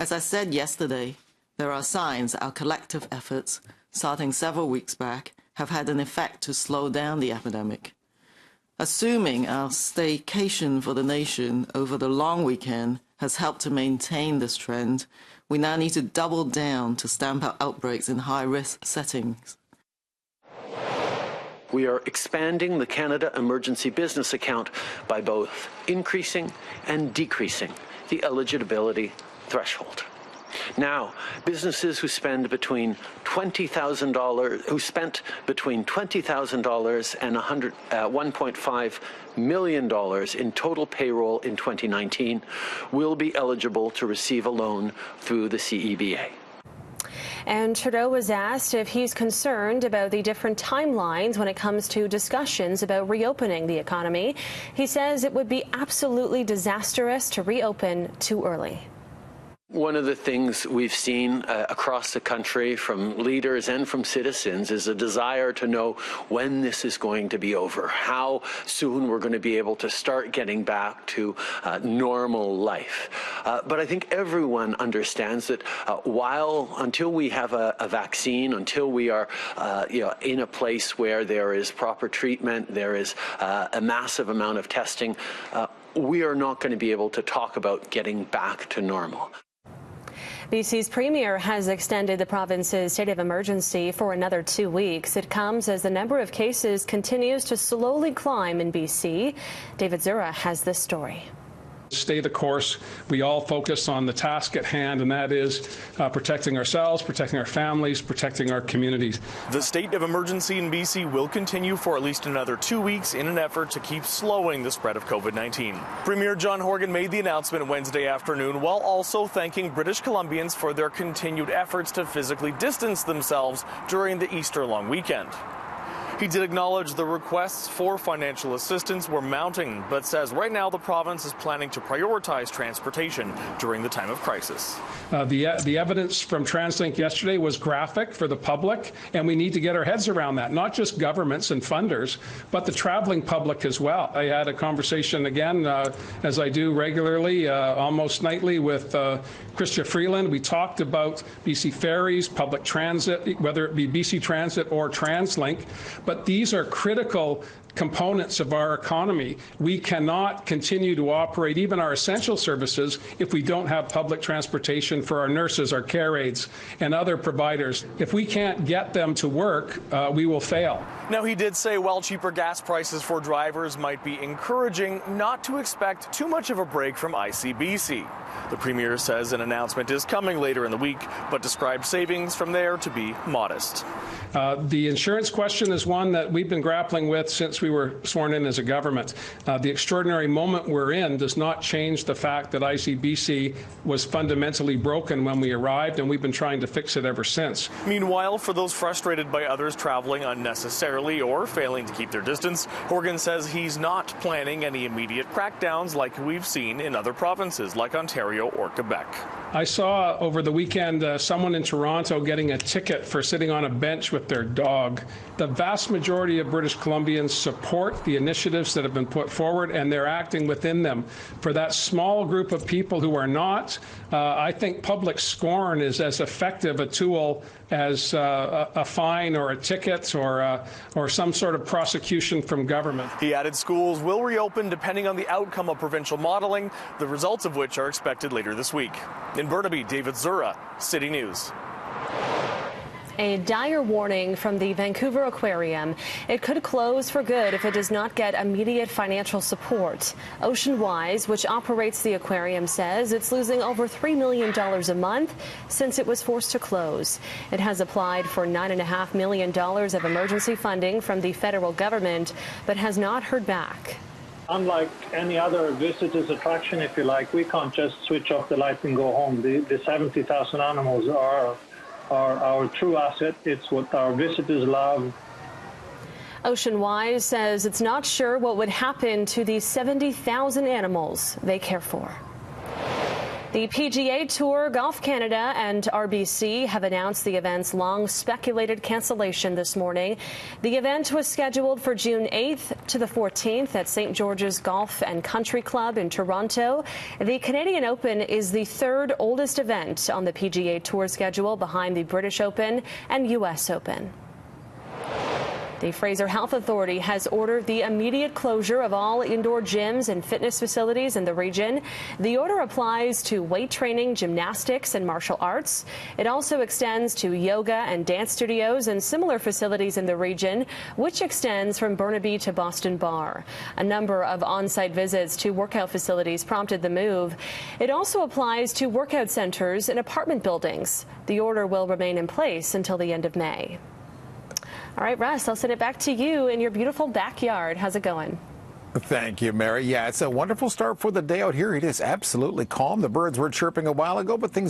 As I said yesterday, there are signs our collective efforts, starting several weeks back, have had an effect to slow down the epidemic. Assuming our staycation for the nation over the long weekend has helped to maintain this trend, we now need to double down to stamp out outbreaks in high-risk settings. We are expanding the Canada Emergency Business Account by both increasing and decreasing the eligibility threshold. Now, businesses who spend between $20,000, who spent between $20,000 and $1.5 million in total payroll in 2019 will be eligible to receive a loan through the CEBA. And Trudeau was asked if he's concerned about the different timelines when it comes to discussions about reopening the economy. He says it would be absolutely disastrous to reopen too early. One of the things we've seen across the country from leaders and from citizens is a desire to know when this is going to be over, how soon we're going to be able to start getting back to normal life. But I think everyone understands that until we have a vaccine, until we are in a place where there is proper treatment, there is a massive amount of testing, we are not going to be able to talk about getting back to normal. BC's Premier has extended the province's state of emergency for another 2 weeks. It comes as the number of cases continues to slowly climb in BC. David Zura has this story. Stay the course. We all focus on the task at hand, and that is protecting ourselves, protecting our families, protecting our communities. The state of emergency in BC will continue for at least another 2 weeks in an effort to keep slowing the spread of COVID-19. Premier John Horgan made the announcement Wednesday afternoon while also thanking British Columbians for their continued efforts to physically distance themselves during the Easter long weekend. He did acknowledge the requests for financial assistance were mounting, but says right now the province is planning to prioritize transportation during the time of crisis. The evidence from TransLink yesterday was graphic for the public, and we need to get our heads around that, not just governments and funders, but the traveling public as well. I had a conversation again, as I do regularly, almost nightly, with Chrystia Freeland. We talked about BC Ferries, public transit, whether it be BC Transit or TransLink. But these are critical components of our economy. We cannot continue to operate even our essential services if we don't have public transportation for our nurses, our care aides, and other providers. If we can't get them to work, we will fail. Now, he did say while cheaper gas prices for drivers might be encouraging, not to expect too much of a break from ICBC. The Premier says an announcement is coming later in the week, but described savings from there to be modest. The insurance question is one that we've been grappling with since we were sworn in as a government. The extraordinary moment we're in does not change the fact that ICBC was fundamentally broken when we arrived, and we've been trying to fix it ever since. Meanwhile, for those frustrated by others traveling unnecessarily or failing to keep their distance, Horgan says he's not planning any immediate crackdowns like we've seen in other provinces like Ontario or Quebec. I saw over the weekend someone in Toronto getting a ticket for sitting on a bench with their dog. The vast majority of British Columbians support the initiatives that have been put forward, and they're acting within them. For that small group of people who are not, I think public scorn is as effective a tool as a fine or a ticket or some sort of prosecution from government. He added schools will reopen depending on the outcome of provincial modeling, the results of which are expected later this week. In Burnaby, David Zura, City News. A dire warning from the Vancouver Aquarium. It could close for good if it does not get immediate financial support. Oceanwise, which operates the aquarium, says it's losing over $3 million a month since it was forced to close. It has applied for $9.5 million of emergency funding from the federal government, but has not heard back. Unlike any other visitors attraction, if you like, we can't just switch off the light and go home. The 70,000 animals are our true asset. It's what our visitors love. Oceanwise says it's not sure what would happen to the 70,000 animals they care for. The PGA Tour, Golf Canada, and RBC have announced the event's long-speculated cancellation this morning. The event was scheduled for June 8th to the 14th at St. George's Golf and Country Club in Toronto. The Canadian Open is the third oldest event on the PGA Tour schedule, behind the British Open and U.S. Open. The Fraser Health Authority has ordered the immediate closure of all indoor gyms and fitness facilities in the region. The order applies to weight training, gymnastics, and martial arts. It also extends to yoga and dance studios and similar facilities in the region, which extends from Burnaby to Boston Bar. A number of on-site visits to workout facilities prompted the move. It also applies to workout centers and apartment buildings. The order will remain in place until the end of May. All right, Russ, I'll send it back to you in your beautiful backyard. How's it going? Thank you, Mary. Yeah, it's a wonderful start for the day out here. It is absolutely calm. The birds were chirping a while ago, but things